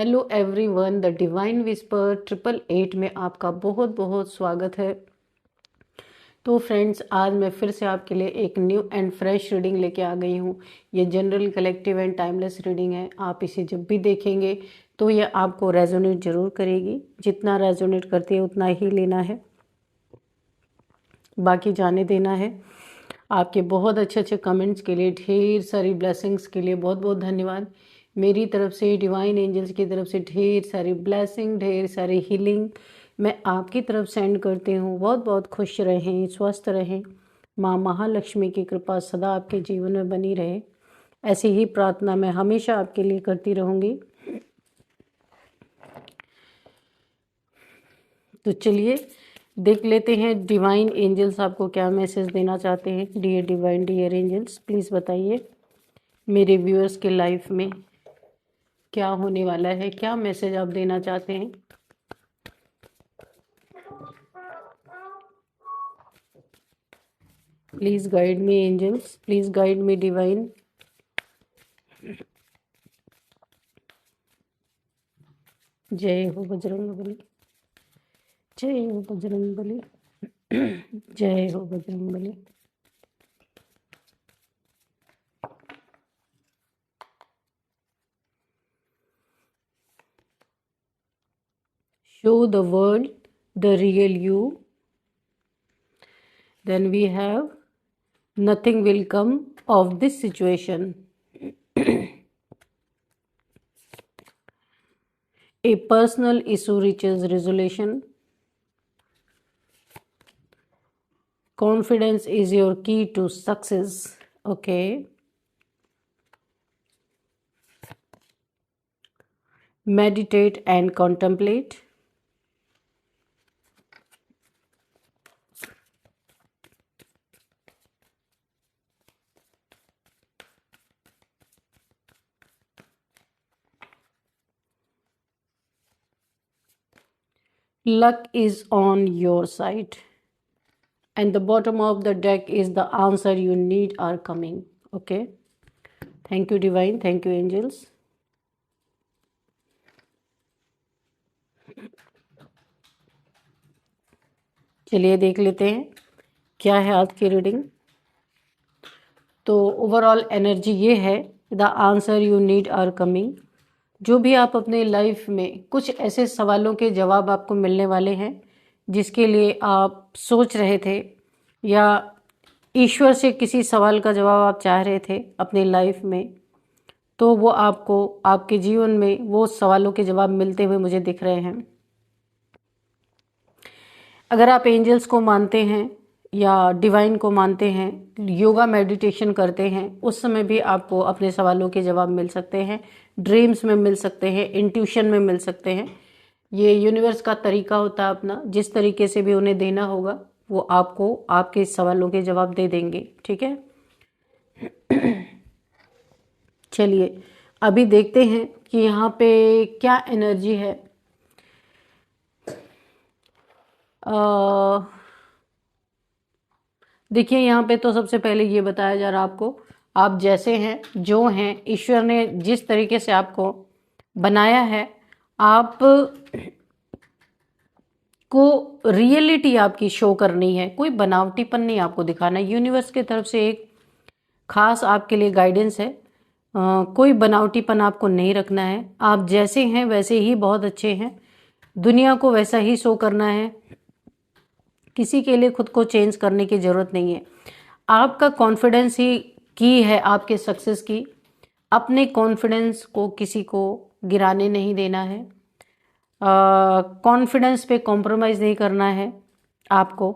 Hello everyone, the divine whisper 888 में आपका बहुत बहुत स्वागत है। तो फ्रेंड्स, आज मैं फिर से आपके लिए एक न्यू एंड फ्रेश रीडिंग लेके आ गई हूँ। ये general, collective and timeless reading है। आप इसे जब भी देखेंगे तो ये आपको रेजोनेट जरूर करेगी। जितना रेजोनेट करती है उतना ही लेना है, बाकी जाने देना है। आपके बहुत अच्छे अच्छे कमेंट्स के लिए, ढेर सारी ब्लेसिंग्स के लिए बहुत बहुत धन्यवाद। मेरी तरफ से, डिवाइन एंजल्स की तरफ से ढेर सारी ब्लेसिंग, ढेर सारी हीलिंग मैं आपकी तरफ सेंड करती हूँ। बहुत बहुत खुश रहें, स्वस्थ रहें। माँ महालक्ष्मी की कृपा सदा आपके जीवन में बनी रहे, ऐसी ही प्रार्थना मैं हमेशा आपके लिए करती रहूँगी। तो चलिए देख लेते हैं डिवाइन एंजल्स आपको क्या मैसेज देना चाहते हैं। Dear divine, dear angels, please बताइए मेरे व्यूअर्स के लाइफ में क्या होने वाला है, क्या मैसेज आप देना चाहते हैं। Please guide me angels, please guide me divine. जय हो बजरंगबली, जय हो बजरंगबली, जय हो Bajrangbali. Show the world the real you. Then we have nothing will come of this situation. A personal issue reaches resolution. Confidence is your key to success. Okay. Meditate and contemplate. Luck is on your side. And the bottom of the deck is the answer you need are coming. Okay. Thank you, Divine. Thank you, angels. चलिए देख लेते हैं क्या है आज की reading. तो overall energy ये है, the answer you need are coming. जो भी आप अपने लाइफ में कुछ ऐसे सवालों के जवाब आपको मिलने वाले हैं जिसके लिए आप सोच रहे थे, या ईश्वर से किसी सवाल का जवाब आप चाह रहे थे अपनी लाइफ में, तो वो आपको आपके जीवन में वो सवालों के जवाब मिलते हुए मुझे दिख रहे हैं। अगर आप एंजल्स को मानते हैं या डिवाइन को मानते हैं, योगा मेडिटेशन करते हैं, उस समय भी आपको अपने सवालों के जवाब मिल सकते हैं। ड्रीम्स में मिल सकते हैं, इंट्यूशन में मिल सकते हैं। ये यूनिवर्स का तरीका होता है अपना, जिस तरीके से भी उन्हें देना होगा वो आपको आपके सवालों के जवाब दे देंगे। ठीक है, चलिए अभी देखते हैं कि यहाँ पे क्या एनर्जी है। देखिए यहाँ पे तो सबसे पहले ये बताया जा रहा आपको, आप जैसे हैं, जो हैं, ईश्वर ने जिस तरीके से आपको बनाया है, आप को रियलिटी आपकी शो करनी है। कोई बनावटीपन नहीं आपको दिखाना है। यूनिवर्स की तरफ से एक खास आपके लिए गाइडेंस है। कोई बनावटीपन आपको नहीं रखना है। आप जैसे हैं वैसे ही बहुत अच्छे हैं। दुनिया को वैसा ही शो करना है। किसी के लिए खुद को चेंज करने की ज़रूरत नहीं है। आपका कॉन्फिडेंस ही की है आपके सक्सेस की। अपने कॉन्फिडेंस को किसी को गिराने नहीं देना है। कॉन्फिडेंस पे कॉम्प्रोमाइज़ नहीं करना है आपको,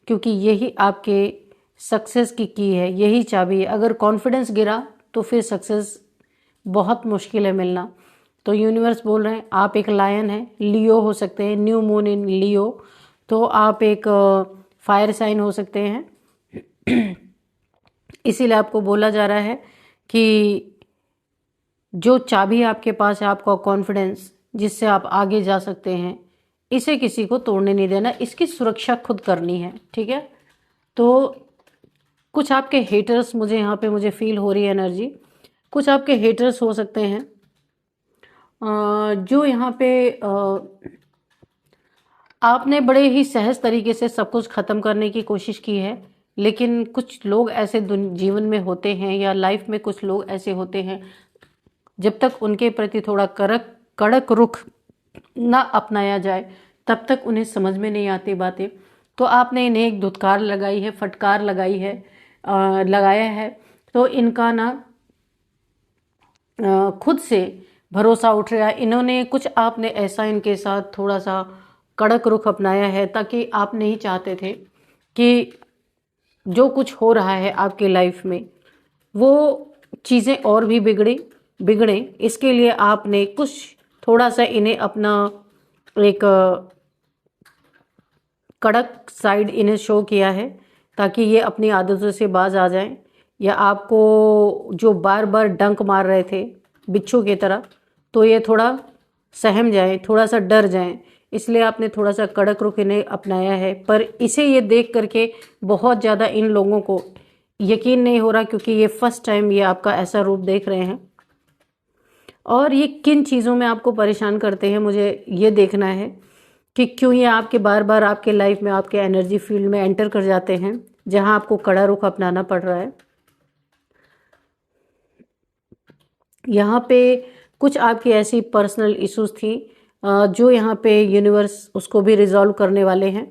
क्योंकि यही आपके सक्सेस की है, यही चाबी है। अगर कॉन्फिडेंस गिरा तो फिर सक्सेस बहुत मुश्किल है मिलना। तो यूनिवर्स बोल रहे हैं आप एक लायन हैं, लियो हो सकते हैं, न्यू मून इन लियो, तो आप एक फायर साइन हो सकते हैं। इसीलिए आपको बोला जा रहा है कि जो चाबी आपके पास है, आपका कॉन्फिडेंस, जिससे आप आगे जा सकते हैं, इसे किसी को तोड़ने नहीं देना, इसकी सुरक्षा खुद करनी है। ठीक है, तो कुछ आपके हेटर्स, मुझे यहाँ पे मुझे फील हो रही है एनर्जी, कुछ आपके हेटर्स हो सकते हैं जो यहाँ पे आपने बड़े ही सहज तरीके से सब कुछ ख़त्म करने की कोशिश की है, लेकिन कुछ लोग ऐसे जीवन में होते हैं या लाइफ में कुछ लोग ऐसे होते हैं, जब तक उनके प्रति थोड़ा कड़क कड़क रुख ना अपनाया जाए तब तक उन्हें समझ में नहीं आती बातें। तो आपने इन्हें एक धुतकार लगाई है, फटकार लगाई है, लगाया है। तो इनका ना खुद से भरोसा उठ रहा है। इन्होंने कुछ आपने ऐसा इनके साथ थोड़ा सा कड़क रुख अपनाया है, ताकि आप नहीं चाहते थे कि जो कुछ हो रहा है आपकी लाइफ में वो चीज़ें और भी बिगड़े। इसके लिए आपने कुछ थोड़ा सा इन्हें अपना एक कड़क साइड इन्हें शो किया है, ताकि ये अपनी आदतों से बाज आ जाएं, या आपको जो बार बार डंक मार रहे थे बिच्छू की तरह, तो ये थोड़ा सहम जाए, थोड़ा सा डर जाएं। इसलिए आपने थोड़ा सा कड़क रुख इन्हें अपनाया है। पर इसे ये देख करके बहुत ज़्यादा इन लोगों को यकीन नहीं हो रहा, क्योंकि ये फर्स्ट टाइम ये आपका ऐसा रूप देख रहे हैं। और ये किन चीज़ों में आपको परेशान करते हैं, मुझे ये देखना है कि क्यों ये आपके बार बार आपके लाइफ में, आपके एनर्जी फील्ड में एंटर कर जाते हैं, जहां आपको कड़ा रुख अपनाना पड़ रहा है। यहाँ पे कुछ आपकी ऐसी पर्सनल इश्यूज थी, जो यहाँ पे यूनिवर्स उसको भी रिजॉल्व करने वाले हैं।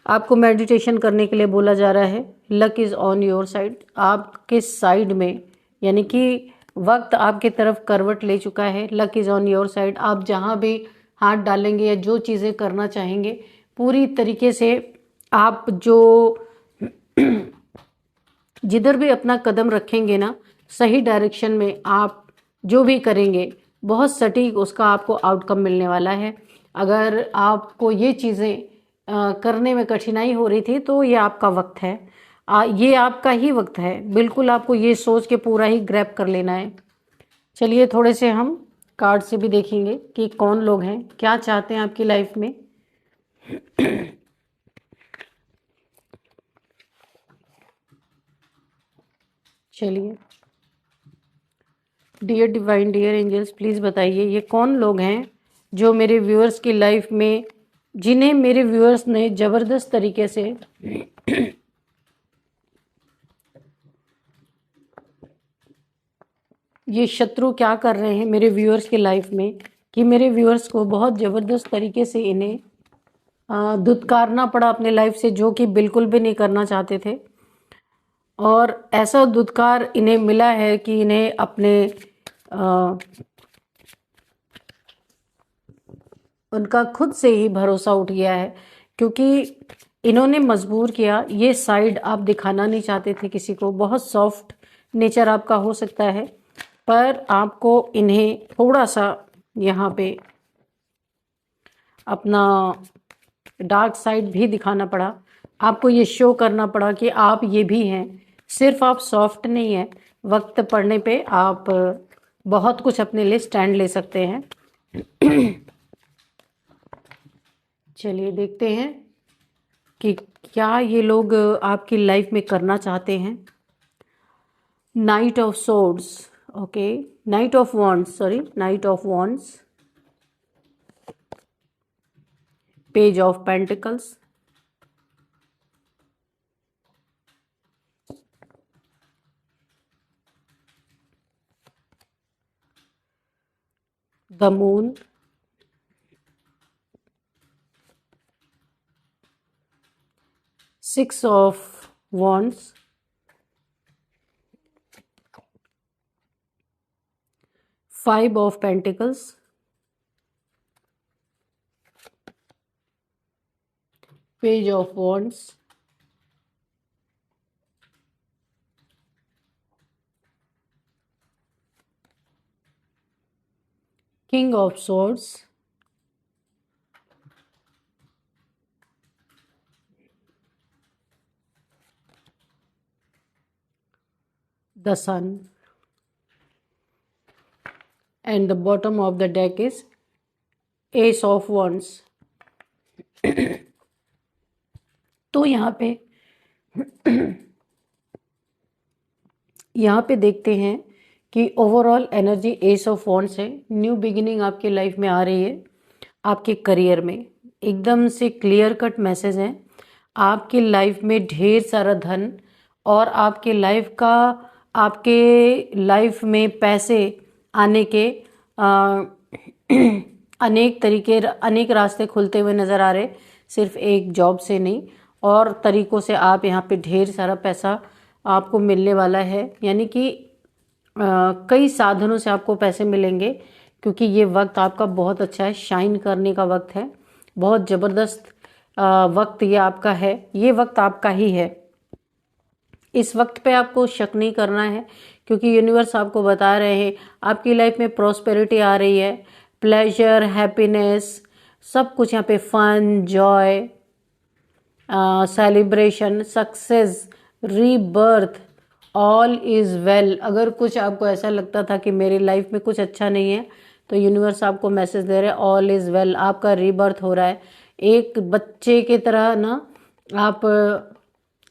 आपको मेडिटेशन करने के लिए बोला जा रहा है। Luck is on your side, आपके साइड में, यानी कि वक्त आपके तरफ करवट ले चुका है। Luck is on your side. आप जहाँ भी हाथ डालेंगे या जो चीज़ें करना चाहेंगे, पूरी तरीके से आप जो जिधर भी अपना कदम रखेंगे ना, सही डायरेक्शन में आप जो भी करेंगे, बहुत सटीक उसका आपको आउटकम मिलने वाला है। अगर आपको ये चीज़ें करने में कठिनाई हो रही थी, तो ये आपका वक्त है। ये आपका ही वक्त है। बिल्कुल आपको ये सोच के पूरा ही ग्रैब कर लेना है। चलिए थोड़े से हम कार्ड से भी देखेंगे कि कौन लोग हैं, क्या चाहते हैं आपकी लाइफ में। चलिए, dear divine, dear angels, please बताइए ये कौन लोग हैं जो मेरे व्यूअर्स की लाइफ में, जिन्हें मेरे व्यूअर्स ने ज़बरदस्त तरीके से ये शत्रु क्या कर रहे हैं मेरे व्यूअर्स की लाइफ में, कि मेरे व्यूअर्स को बहुत ज़बरदस्त तरीके से इन्हें धुतकारना पड़ा अपने लाइफ से, जो कि बिल्कुल भी नहीं करना चाहते थे। और ऐसा धुतकार इन्हें मिला है कि इन्हें अपने उनका खुद से ही भरोसा उठ गया है, क्योंकि इन्होंने मजबूर किया। ये साइड आप दिखाना नहीं चाहते थे किसी को, बहुत सॉफ्ट नेचर आपका हो सकता है, पर आपको इन्हें थोड़ा सा यहाँ पे अपना डार्क साइड भी दिखाना पड़ा। आपको ये शो करना पड़ा कि आप ये भी हैं, सिर्फ आप सॉफ्ट नहीं हैं। वक्त पड़ने पे आप बहुत कुछ अपने लिए स्टैंड ले सकते हैं। चलिए देखते हैं कि क्या ये लोग आपकी लाइफ में करना चाहते हैं। Night of swords, okay, night of wands, sorry, night of wands, page of pentacles, the moon, six of wands, five of pentacles, page of wands, king of swords, the sun, and the bottom of the deck is ace of wands। तो यहाँ पे देखते हैं कि overall energy S of wands है। New beginning आपकी life में आ रही है। आपके करियर में एकदम से क्लियर कट मैसेज है। आपकी लाइफ में ढेर सारा धन और आपके लाइफ में पैसे आने के आ, अनेक रास्ते खुलते हुए नज़र आ रहे। सिर्फ एक जॉब से नहीं और तरीकों से आप यहाँ पे ढेर सारा पैसा आपको मिलने वाला है। यानी कि कई साधनों से आपको पैसे मिलेंगे क्योंकि ये वक्त आपका बहुत अच्छा है। शाइन करने का वक्त है। बहुत ज़बरदस्त वक्त ये आपका है। ये वक्त आपका ही है। इस वक्त पे आपको शक नहीं करना है क्योंकि यूनिवर्स आपको बता रहे हैं आपकी लाइफ में प्रॉस्पेरिटी आ रही है। प्लेजर, हैप्पीनेस, सब कुछ यहाँ पे, fun, joy, celebration, success, rebirth, all is well. अगर कुछ आपको ऐसा लगता था कि मेरी लाइफ में कुछ अच्छा नहीं है तो यूनिवर्स आपको मैसेज दे रहे हैं ऑल इज़ वेल। आपका रीबर्थ हो रहा है। एक बच्चे की तरह ना आप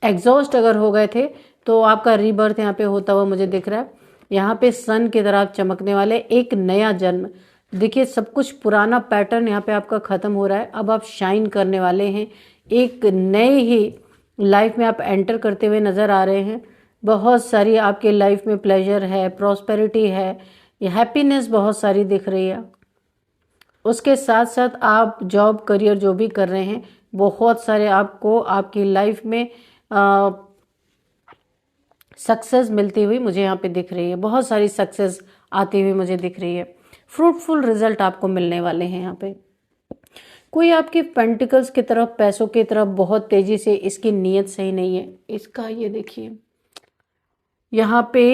एग्जॉस्ट अगर हो गए थे तो आपका रीबर्थ यहाँ पे होता हुआ मुझे दिख रहा है। यहाँ पे सन की तरह आप चमकने वाले, एक नया जन्म। देखिए सब कुछ पुराना पैटर्न यहाँ पे आपका ख़त्म हो रहा है। अब आप शाइन करने वाले हैं। एक नए ही लाइफ में आप एंटर करते हुए नज़र आ रहे हैं। बहुत सारी आपके लाइफ में प्लेजर है, प्रॉस्पेरिटी है, ये हैप्पीनेस बहुत सारी दिख रही है। उसके साथ साथ आप जॉब, करियर जो भी कर रहे हैं, बहुत सारे आपको आपकी लाइफ में सक्सेस मिलती हुई मुझे यहाँ पे दिख रही है। बहुत सारी सक्सेस आती हुई मुझे दिख रही है। फ्रूटफुल रिजल्ट आपको मिलने वाले हैं। यहाँ पे कोई आपके पेंटिकल्स की तरफ, पैसों की तरफ बहुत तेजी से, इसकी नीयत सही नहीं है। इसका ये देखिए यहाँ पे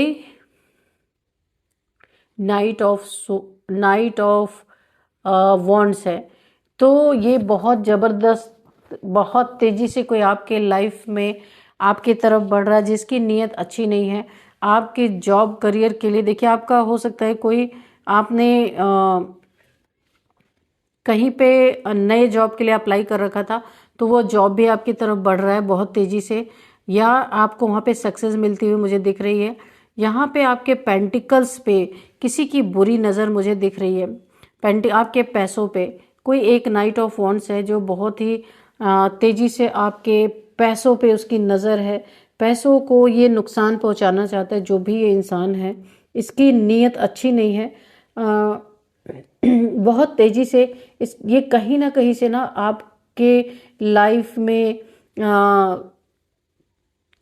नाइट ऑफ वॉन्ड्स है। तो ये बहुत ज़बरदस्त, बहुत तेज़ी से कोई आपके लाइफ में आपकी तरफ बढ़ रहा है जिसकी नीयत अच्छी नहीं है। आपके जॉब, करियर के लिए देखिए, आपका हो सकता है कोई आपने कहीं पे नए जॉब के लिए अप्लाई कर रखा था तो वो जॉब भी आपकी तरफ बढ़ रहा है बहुत तेज़ी से, या आपको वहाँ पे सक्सेस मिलती हुई मुझे दिख रही है। यहाँ पे आपके पेंटिकल्स पे किसी की बुरी नज़र मुझे दिख रही है। आपके पैसों पे कोई एक नाइट ऑफ वॉन्ड्स है जो बहुत ही तेज़ी से आपके पैसों पे उसकी नज़र है। पैसों को ये नुकसान पहुँचाना चाहता है। जो भी ये इंसान है इसकी नीयत अच्छी नहीं है। बहुत तेज़ी से ये कहीं ना कहीं से ना आपके लाइफ में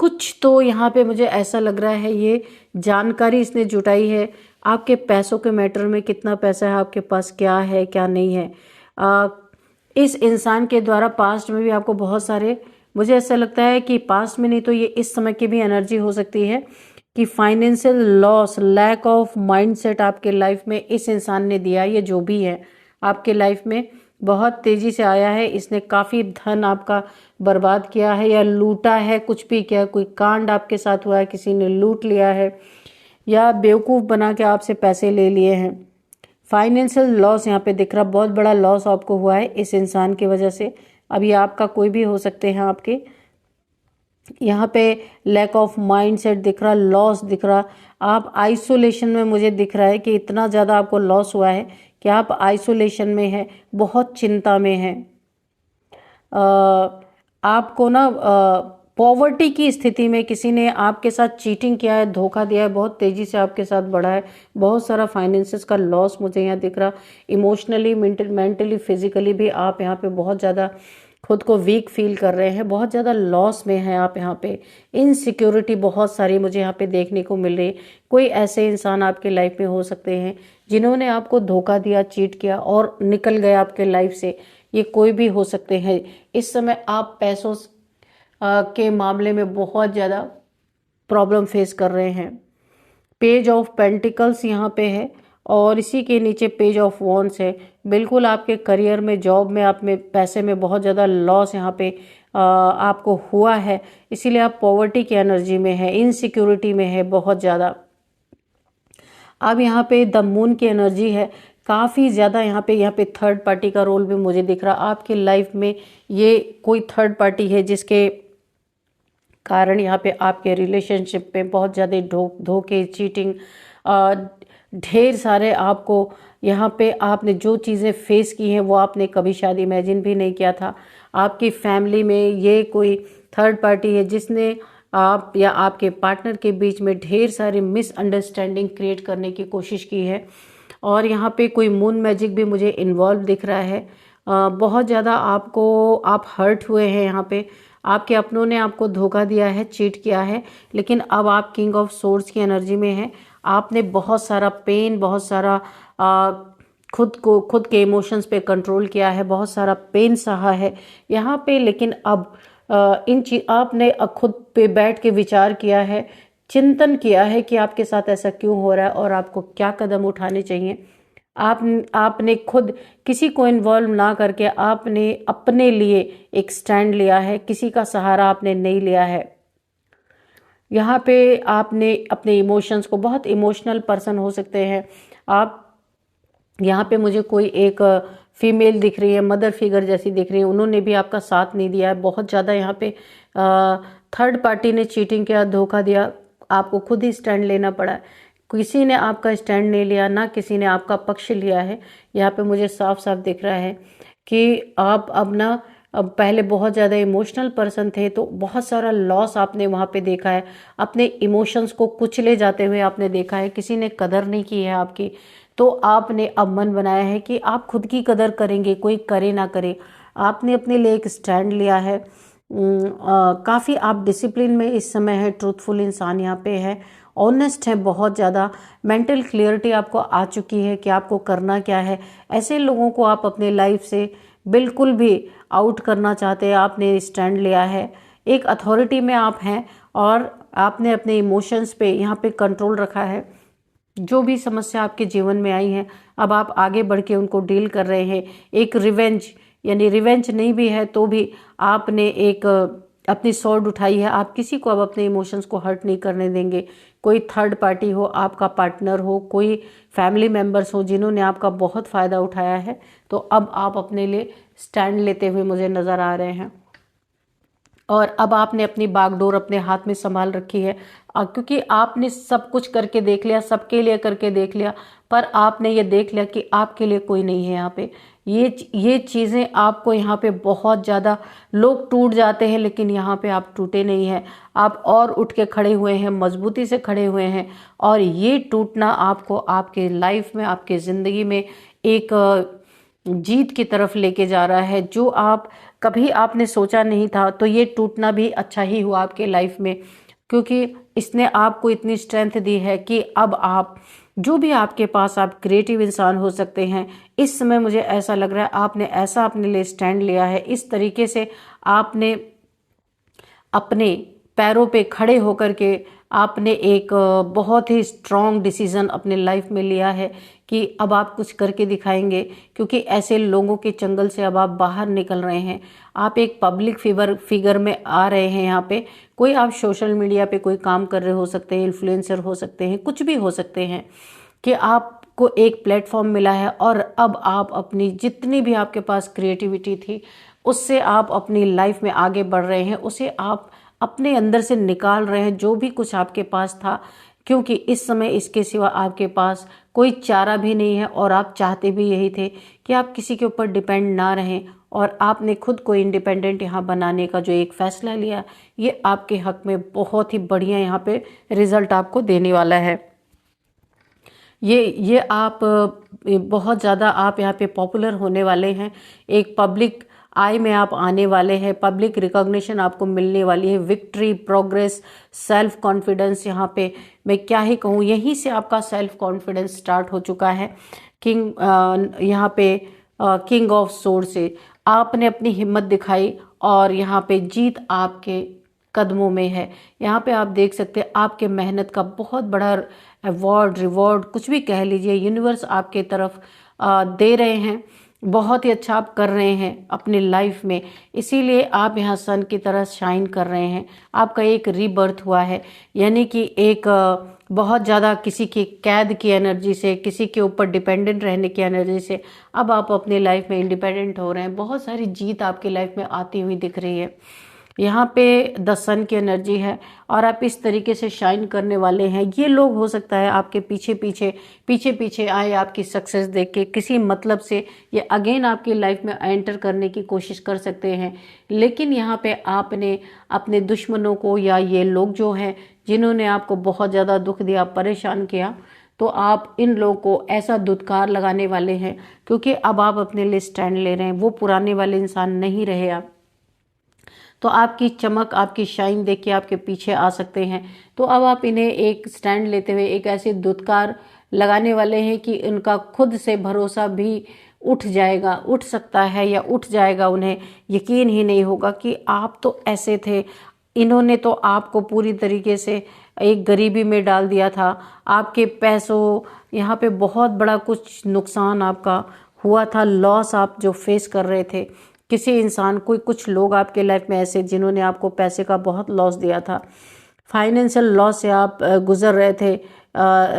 कुछ तो यहाँ पे मुझे ऐसा लग रहा है ये जानकारी इसने जुटाई है आपके पैसों के मैटर में। कितना पैसा है आपके पास, क्या है क्या नहीं है। इस इंसान के द्वारा पास्ट में भी आपको बहुत सारे, मुझे ऐसा लगता है कि पास्ट में नहीं तो ये इस समय की भी एनर्जी हो सकती है कि financial loss, lack of mindset आपके लाइफ में इस इंसान ने दिया। ये जो भी है आपके लाइफ में बहुत तेज़ी से आया है। इसने काफ़ी धन आपका बर्बाद किया है या लूटा है, कुछ भी किया। कोई कांड आपके साथ हुआ है, किसी ने लूट लिया है या बेवकूफ़ बना के आपसे पैसे ले लिए हैं। फाइनेंशियल लॉस यहाँ पे दिख रहा, बहुत बड़ा लॉस आपको हुआ है इस इंसान की वजह से। अब ये आपका कोई भी हो सकते हैं आपके। यहाँ पे लैक ऑफ माइंडसेट दिख रहा, लॉस दिख रहा। आप आइसोलेशन में मुझे दिख रहा है कि इतना ज़्यादा आपको लॉस हुआ है कि आप आइसोलेशन में है, बहुत चिंता में है। आपको ना पॉवर्टी की स्थिति में किसी ने आपके साथ चीटिंग किया है, धोखा दिया है, बहुत तेज़ी से आपके साथ बढ़ा है। बहुत सारा फाइनेंसेस का लॉस मुझे यहाँ दिख रहा। इमोशनली, मेंटली, फिजिकली भी आप यहाँ पे बहुत ज़्यादा खुद को वीक फील कर रहे हैं। बहुत ज़्यादा लॉस में है आप यहाँ पे। इनसिक्योरिटी बहुत सारी मुझे यहाँ पे देखने को मिल रही। कोई ऐसे इंसान आपके लाइफ में हो सकते हैं जिन्होंने आपको धोखा दिया, चीट किया और निकल गए आपके लाइफ से। ये कोई भी हो सकते हैं। इस समय आप पैसों के मामले में बहुत ज़्यादा प्रॉब्लम फेस कर रहे हैं। पेज ऑफ पेंटिकल्स यहाँ पे है और इसी के नीचे पेज ऑफ वॉन्ड्स है। बिल्कुल आपके करियर में, जॉब में, आप में पैसे में बहुत ज़्यादा लॉस यहाँ पे आपको हुआ है। इसीलिए आप पॉवर्टी की एनर्जी में है, इनसिक्योरिटी में है बहुत ज़्यादा। अब यहाँ पे द मून की एनर्जी है काफ़ी ज़्यादा। यहाँ पे थर्ड पार्टी का रोल भी मुझे दिख रहा। आपकी लाइफ में ये कोई थर्ड पार्टी है जिसके कारण यहाँ पे आपके रिलेशनशिप में बहुत ज़्यादा धोखे, चीटिंग, ढेर सारे आपको यहाँ पे आपने जो चीज़ें फेस की हैं वो आपने कभी शायद इमेजिन भी नहीं किया था। आपकी फैमिली में ये कोई थर्ड पार्टी है जिसने आप या आपके पार्टनर के बीच में ढेर सारी मिसअंडरस्टैंडिंग क्रिएट करने की कोशिश की है। और यहाँ पे कोई मून मैजिक भी मुझे इन्वॉल्व दिख रहा है। बहुत ज़्यादा आप हर्ट हुए हैं यहाँ पे। आपके अपनों ने आपको धोखा दिया है, चीट किया है, लेकिन अब आप किंग ऑफ सोर्ड्स की एनर्जी में हैं। आपने बहुत सारा पेन, बहुत सारा खुद के इमोशंस पे कंट्रोल किया है, बहुत सारा पेन सहा है यहाँ पे। लेकिन अब आपने खुद पे बैठ के विचार किया है, चिंतन किया है कि आपके साथ ऐसा क्यों हो रहा है और आपको क्या कदम उठाने चाहिए। आपने खुद किसी को इन्वॉल्व ना करके आपने अपने लिए एक स्टैंड लिया है, किसी का सहारा आपने नहीं लिया है। यहाँ पे आपने अपने इमोशंस को, बहुत इमोशनल पर्सन हो सकते हैं आप। यहाँ पे मुझे कोई एक फीमेल दिख रही है, मदर फिगर जैसी दिख रही है, उन्होंने भी आपका साथ नहीं दिया है। बहुत ज़्यादा यहाँ पे थर्ड पार्टी ने चीटिंग किया, धोखा दिया, आपको खुद ही स्टैंड लेना पड़ा। किसी ने आपका स्टैंड नहीं लिया, ना किसी ने आपका पक्ष लिया है। यहाँ पे मुझे साफ साफ दिख रहा है कि आप अब पहले बहुत ज़्यादा इमोशनल पर्सन थे, तो बहुत सारा लॉस आपने वहाँ पे देखा है। अपने इमोशंस को कुचले जाते हुए आपने देखा है, किसी ने कदर नहीं की है आपकी। तो आपने अब मन बनाया है कि आप खुद की कदर करेंगे, कोई करे ना करे। आपने अपने लिए एक स्टैंड लिया है। काफ़ी आप डिसिप्लिन में इस समय है, ट्रूथफुल इंसान यहाँ पे है, ऑनेस्ट है, बहुत ज़्यादा मेंटल क्लियरिटी आपको आ चुकी है कि आपको करना क्या है। ऐसे लोगों को आप अपने लाइफ से बिल्कुल भी आउट करना चाहते हैं। आपने स्टैंड लिया है, एक अथॉरिटी में आप हैं और आपने अपने इमोशंस पे यहाँ पे कंट्रोल रखा है। जो भी समस्या आपके जीवन में आई है, अब आप आगे बढ़ के उनको डील कर रहे हैं। एक रिवेंज, यानी रिवेंज नहीं भी है तो भी आपने एक अपनी स्वॉर्ड उठाई है। आप किसी को अब अपने इमोशंस को हर्ट नहीं करने देंगे। कोई थर्ड पार्टी हो, आपका पार्टनर हो, कोई फैमिली मेंबर्स हो जिन्होंने आपका बहुत फ़ायदा उठाया है, तो अब आप अपने लिए स्टैंड लेते हुए मुझे नज़र आ रहे हैं। और अब आपने अपनी बागडोर अपने हाथ में संभाल रखी है, क्योंकि आपने सब कुछ करके देख लिया, सबके लिए करके देख लिया, पर आपने ये देख लिया कि आपके लिए कोई नहीं है यहाँ पे। ये चीज़ें आपको यहाँ पे बहुत ज़्यादा, लोग टूट जाते हैं लेकिन यहाँ पे आप टूटे नहीं हैं। आप और उठ के खड़े हुए हैं, मजबूती से खड़े हुए हैं। और ये टूटना आपको आपके लाइफ में, आपके ज़िंदगी में एक जीत की तरफ लेके जा रहा है, जो आप कभी आपने सोचा नहीं था। तो ये टूटना भी अच्छा ही हुआ आपके लाइफ में, क्योंकि इसने आपको इतनी स्ट्रेंथ दी है कि अब आप जो भी आपके पास, आप क्रिएटिव इंसान हो सकते हैं। इस समय मुझे ऐसा लग रहा है आपने ऐसा अपने लिए स्टैंड लिया है, इस तरीके से आपने अपने पैरों पे खड़े होकर के आपने एक बहुत ही स्ट्रॉन्ग डिसीजन अपने लाइफ में लिया है कि अब आप कुछ करके दिखाएंगे, क्योंकि ऐसे लोगों के चंगल से अब आप बाहर निकल रहे हैं। आप एक पब्लिक फिगर में आ रहे हैं। यहाँ पे कोई आप सोशल मीडिया पे कोई काम कर रहे हो सकते हैं, इन्फ्लुएंसर हो सकते हैं, कुछ भी हो सकते हैं, कि आपको एक प्लेटफॉर्म मिला है और अब आप अपनी जितनी भी आपके पास क्रिएटिविटी थी उससे आप अपनी लाइफ में आगे बढ़ रहे हैं, उसे आप अपने अंदर से निकाल रहे हैं, जो भी कुछ आपके पास था। क्योंकि इस समय इसके सिवा आपके पास कोई चारा भी नहीं है और आप चाहते भी यही थे कि आप किसी के ऊपर डिपेंड ना रहें। और आपने खुद को इंडिपेंडेंट यहाँ बनाने का जो एक फैसला लिया, ये आपके हक में बहुत ही बढ़िया यहाँ पे रिजल्ट आपको देने वाला है। ये आप बहुत ज़्यादा आप यहाँ पे पॉपुलर होने वाले हैं, एक पब्लिक आई में आप आने वाले हैं, पब्लिक रिकॉग्निशन आपको मिलने वाली है, विक्ट्री, प्रोग्रेस, सेल्फ कॉन्फिडेंस। यहाँ पे मैं क्या ही कहूँ, यहीं से आपका सेल्फ कॉन्फिडेंस स्टार्ट हो चुका है। यहाँ पे किंग ऑफ सोर्ड से आपने अपनी हिम्मत दिखाई और यहाँ पे जीत आपके कदमों में है। यहाँ पे आप देख सकते हैं आपके मेहनत का बहुत बड़ा अवार्ड, रिवॉर्ड, कुछ भी कह लीजिए, यूनिवर्स आपके तरफ दे रहे हैं। बहुत ही अच्छा आप कर रहे हैं अपनी लाइफ में, इसीलिए आप यहाँ सन की तरह शाइन कर रहे हैं। आपका एक रीबर्थ हुआ है, यानी कि एक बहुत ज़्यादा किसी की कैद की एनर्जी से, किसी के ऊपर डिपेंडेंट रहने की एनर्जी से अब आप अपनी लाइफ में इंडिपेंडेंट हो रहे हैं। बहुत सारी जीत आपकी लाइफ में आती हुई दिख रही है। यहाँ पे द सन की एनर्जी है और आप इस तरीके से शाइन करने वाले हैं। ये लोग हो सकता है आपके पीछे आए आपकी सक्सेस देख के, किसी मतलब से ये अगेन आपकी लाइफ में एंटर करने की कोशिश कर सकते हैं। लेकिन यहाँ पे आपने अपने दुश्मनों को या ये लोग जो हैं जिन्होंने आपको बहुत ज़्यादा दुख दिया, परेशान किया, तो आप इन लोगों को ऐसा दुत्कार लगाने वाले हैं क्योंकि अब आप अपने लिए स्टैंड ले रहे हैं। वो पुराने वाले इंसान नहीं रहे आप, तो आपकी चमक, आपकी शाइन देख के आपके पीछे आ सकते हैं। तो अब आप इन्हें एक स्टैंड लेते हुए एक ऐसे दुत्कार लगाने वाले हैं कि उनका खुद से भरोसा भी उठ जाएगा, उठ सकता है या उठ जाएगा। उन्हें यकीन ही नहीं होगा कि आप तो ऐसे थे, इन्होंने तो आपको पूरी तरीके से एक गरीबी में डाल दिया था। आपके पैसों, यहाँ पे बहुत बड़ा कुछ नुकसान आपका हुआ था, लॉस आप जो फेस कर रहे थे। किसी इंसान कोई कुछ लोग आपके लाइफ में ऐसे जिन्होंने आपको पैसे का बहुत लॉस दिया था, फाइनेंशियल लॉस से आप गुजर रहे थे,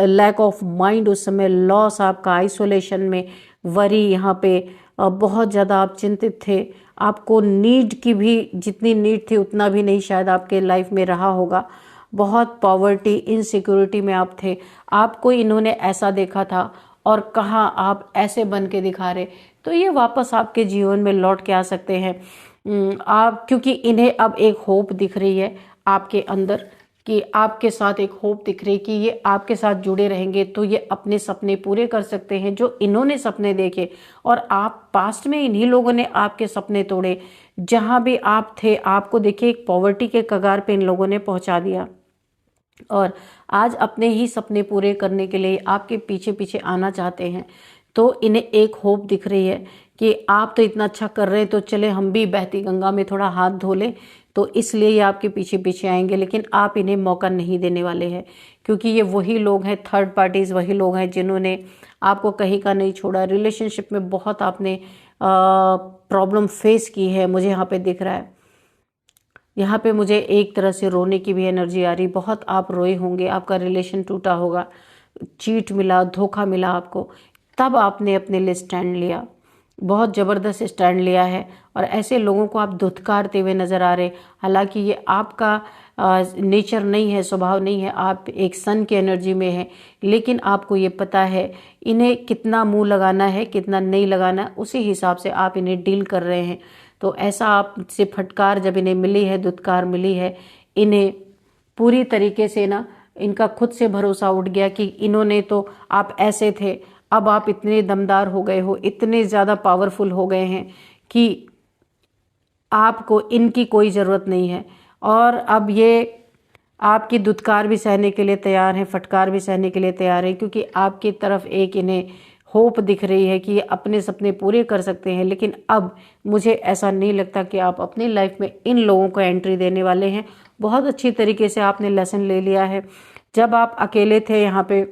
लैक ऑफ माइंड उस समय, लॉस आपका, आइसोलेशन में, वरी, यहाँ पे बहुत ज़्यादा आप चिंतित थे। आपको नीड की भी जितनी नीड थी उतना भी नहीं शायद आपके लाइफ में रहा होगा। बहुत पॉवर्टी, इनसिक्योरिटी में आप थे। आपको इन्होंने ऐसा देखा था और कहा आप ऐसे बन के दिखा रहे, तो ये वापस आपके जीवन में लौट के आ सकते हैं। आप, क्योंकि इन्हें अब एक होप दिख रही है आपके अंदर, कि आपके साथ एक होप दिख रही है कि ये आपके साथ जुड़े रहेंगे तो ये अपने सपने पूरे कर सकते हैं जो इन्होंने सपने देखे। और आप पास्ट में इन्हीं लोगों ने आपके सपने तोड़े। जहां भी आप थे, आपको देखिए एक पॉवर्टी के कगार पे इन लोगों ने पहुंचा दिया और आज अपने ही सपने पूरे करने के लिए आपके पीछे पीछे आना चाहते हैं। तो इन्हें एक होप दिख रही है कि आप तो इतना अच्छा कर रहे हैं, तो चले हम भी बहती गंगा में थोड़ा हाथ धो लें। तो इसलिए ये आपके पीछे पीछे आएंगे, लेकिन आप इन्हें मौका नहीं देने वाले हैं क्योंकि ये वही लोग हैं, थर्ड पार्टीज वही लोग हैं जिन्होंने आपको कहीं का नहीं छोड़ा। रिलेशनशिप में बहुत आपने प्रॉब्लम फेस की है, मुझे यहाँ पे दिख रहा है। यहाँ पे मुझे एक तरह से रोने की भी एनर्जी आ रही, बहुत आप रोए होंगे, आपका रिलेशन टूटा होगा, चीट मिला, धोखा मिला आपको, तब आपने अपने लिए स्टैंड लिया, बहुत ज़बरदस्त स्टैंड लिया है। और ऐसे लोगों को आप धुतकारते हुए नज़र आ रहे। हालांकि ये आपका नेचर नहीं है, स्वभाव नहीं है, आप एक सन की एनर्जी में हैं, लेकिन आपको ये पता है इन्हें कितना मुंह लगाना है, कितना नहीं लगाना, उसी हिसाब से आप इन्हें डील कर रहे हैं। तो ऐसा आपसे फटकार जब इन्हें मिली है, धुतकार मिली है, इन्हें पूरी तरीके से ना, इनका खुद से भरोसा उठ गया कि इन्होंने तो, आप ऐसे थे, अब आप इतने दमदार हो गए हो, इतने ज़्यादा पावरफुल हो गए हैं कि आपको इनकी कोई ज़रूरत नहीं है। और अब ये आपकी धुतकार भी सहने के लिए तैयार हैं, फटकार भी सहने के लिए तैयार है, क्योंकि आपकी तरफ एक इन्हें होप दिख रही है कि ये अपने सपने पूरे कर सकते हैं। लेकिन अब मुझे ऐसा नहीं लगता कि आप अपनी लाइफ में इन लोगों को एंट्री देने वाले हैं। बहुत अच्छी तरीके से आपने लेसन ले लिया है। जब आप अकेले थे, यहाँ पे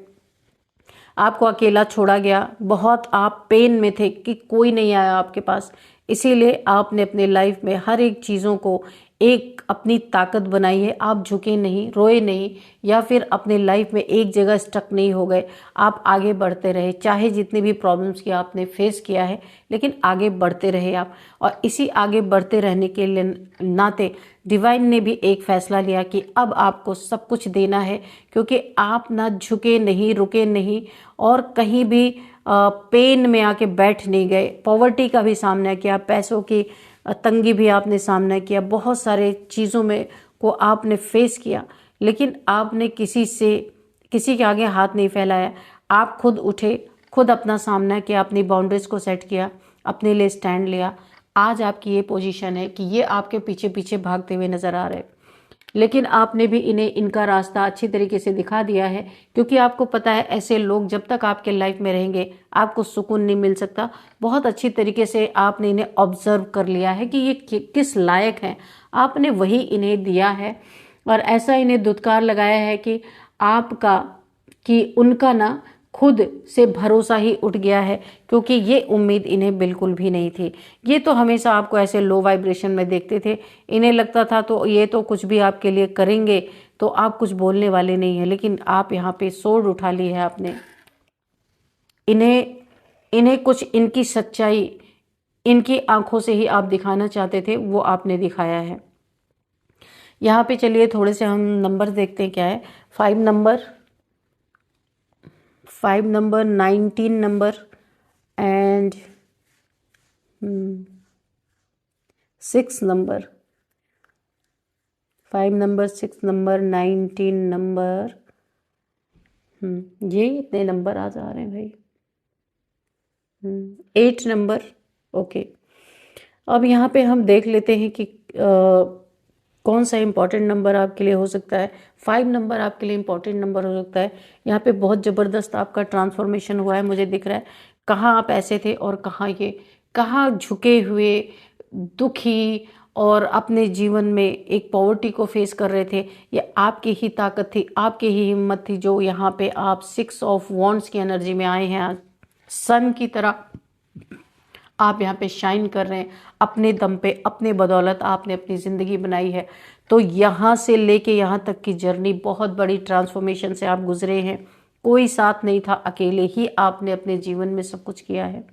आपको अकेला छोड़ा गया, बहुत आप पेन में थे कि कोई नहीं आया आपके पास, इसीलिए आपने अपने लाइफ में हर एक चीज़ों को एक अपनी ताकत बनाई है। आप झुके नहीं, रोए नहीं, या फिर अपने लाइफ में एक जगह स्टक नहीं हो गए, आप आगे बढ़ते रहे। चाहे जितनी भी प्रॉब्लम्स की आपने फेस किया है, लेकिन आगे बढ़ते रहे आप। और इसी आगे बढ़ते रहने के नाते डिवाइन ने भी एक फैसला लिया कि अब आपको सब कुछ देना है, क्योंकि आप ना झुके नहीं, रुके नहीं, और कहीं भी पेन में आके बैठ नहीं गए। पॉवर्टी का भी सामना किया, पैसों की तंगी भी आपने सामना किया, बहुत सारे चीज़ों में को आपने फेस किया, लेकिन आपने किसी के आगे हाथ नहीं फैलाया। आप खुद उठे, खुद अपना सामना किया, अपनी बाउंड्रीज को सेट किया, अपने लिए स्टैंड लिया। आज आपकी ये पोजीशन है कि ये आपके पीछे पीछे भागते हुए नजर आ रहे हैं, लेकिन आपने भी इन्हें इनका रास्ता अच्छी तरीके से दिखा दिया है, क्योंकि आपको पता है ऐसे लोग जब तक आपके लाइफ में रहेंगे आपको सुकून नहीं मिल सकता। बहुत अच्छी तरीके से आपने इन्हें ऑब्जर्व कर लिया है कि ये किस लायक हैं, आपने वही इन्हें दिया है। और ऐसा इन्हें धुतकार लगाया है कि उनका ना खुद से भरोसा ही उठ गया है, क्योंकि ये उम्मीद इन्हें बिल्कुल भी नहीं थी। ये तो हमेशा आपको ऐसे लो वाइब्रेशन में देखते थे, इन्हें लगता था तो ये तो कुछ भी आपके लिए करेंगे, तो आप कुछ बोलने वाले नहीं हैं। लेकिन आप यहाँ पे सोड उठा ली है आपने। इन्हें कुछ इनकी सच्चाई इनकी आंखों से ही आप दिखाना चाहते थे, वो आपने दिखाया है। यहाँ पे चलिए थोड़े से हम नंबर देखते हैं क्या है। 5 number, 19 number and 6 number. 5 number, 6 number, 19 number, ये इतने नंबर आ जा रहे हैं भाई। 8 नंबर। ओके, अब यहाँ पे हम देख लेते हैं कि कौन सा इम्पॉर्टेंट नंबर आपके लिए हो सकता है। 5 नंबर आपके लिए इम्पॉर्टेंट नंबर हो सकता है। यहाँ पे बहुत ज़बरदस्त आपका ट्रांसफॉर्मेशन हुआ है, मुझे दिख रहा है। कहाँ आप ऐसे थे और कहाँ झुके हुए, दुखी और अपने जीवन में एक पॉवर्टी को फेस कर रहे थे। ये आपकी ही ताकत थी, आपकी ही हिम्मत थी, जो यहाँ पे आप 6 ऑफ वॉन्ड्स की एनर्जी में आए हैं। आज सन की तरह आप यहाँ पे शाइन कर रहे हैं। अपने दम पे, अपने बदौलत आपने अपनी ज़िंदगी बनाई है। तो यहाँ से लेके यहाँ तक की जर्नी बहुत बड़ी ट्रांसफॉर्मेशन से आप गुजरे हैं। कोई साथ नहीं था, अकेले ही आपने अपने जीवन में सब कुछ किया है।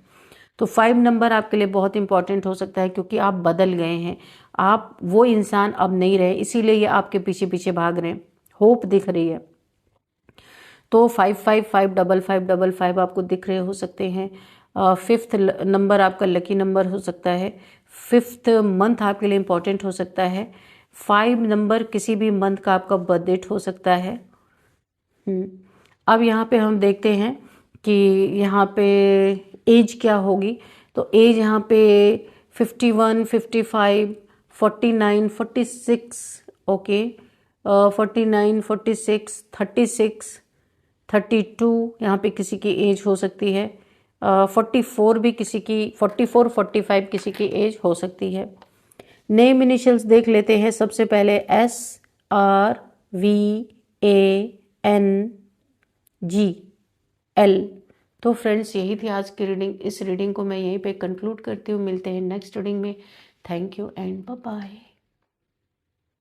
तो 5 नंबर आपके लिए बहुत इंपॉर्टेंट हो सकता है, क्योंकि आप बदल गए हैं। आप वो इंसान अब नहीं रहे, इसीलिए ये आपके पीछे पीछे भाग रहे हैं। होप दिख रही है। तो 55555555 आपको दिख रहे हो सकते हैं। 5th नंबर आपका लकी नंबर हो सकता है। 5th मंथ आपके लिए इम्पॉर्टेंट हो सकता है। 5 नंबर किसी भी मंथ का आपका बर्थ डेट हो सकता है। अब यहाँ पे हम देखते हैं कि यहाँ पे एज क्या होगी। तो एज यहाँ पे 51, 55, 49, 46, ओके, 49, 46, 36, 32 यहाँ पे किसी की एज हो सकती है। 44 भी किसी की, 44, 45 किसी की एज हो सकती है। नेम इनिशियल्स देख लेते हैं। सबसे पहले SRVANG तो फ्रेंड्स, यही थी आज की रीडिंग। इस रीडिंग को मैं यहीं पे कंक्लूड करती हूँ। मिलते हैं नेक्स्ट रीडिंग में। Thank you and bye bye.